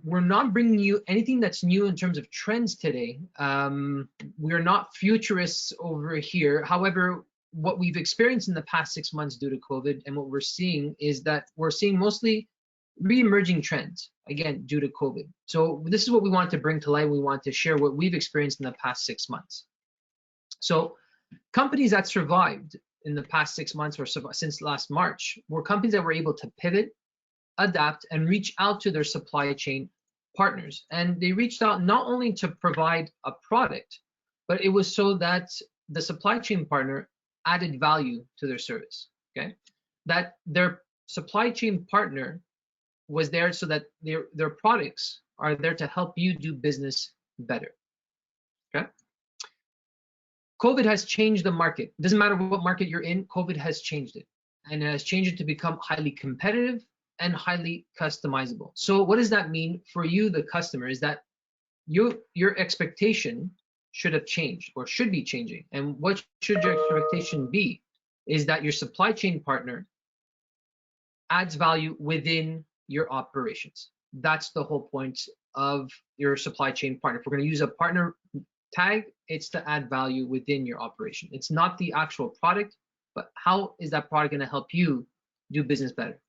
we're not bringing you anything that's new in terms of trends today. We're not futurists over here. However, what we've experienced in the past 6 months due to COVID and what we're seeing is that we're seeing mostly re-emerging trends, again, due to COVID. So this is what we want to bring to light. We want to share what we've experienced in the past 6 months. So companies that survived in the past 6 months or so, since last March were companies that were able to pivot, adapt, and reach out to their supply chain partners. And they reached out not only to provide a product, but it was so that the supply chain partner added value to their service, okay? That their supply chain partner was there so that their products are there to help you do business better, okay? COVID has changed the market. It doesn't matter what market you're in, COVID has changed it. And it has changed it to become highly competitive and highly customizable. So what does that mean for you, the customer, is that your expectation should have changed or should be changing. And what should your expectation be is that your supply chain partner adds value within your operations. That's the whole point of your supply chain partner. If we're going to use a partner tag, it's to add value within your operation. It's not the actual product, but how is that product going to help you do business better?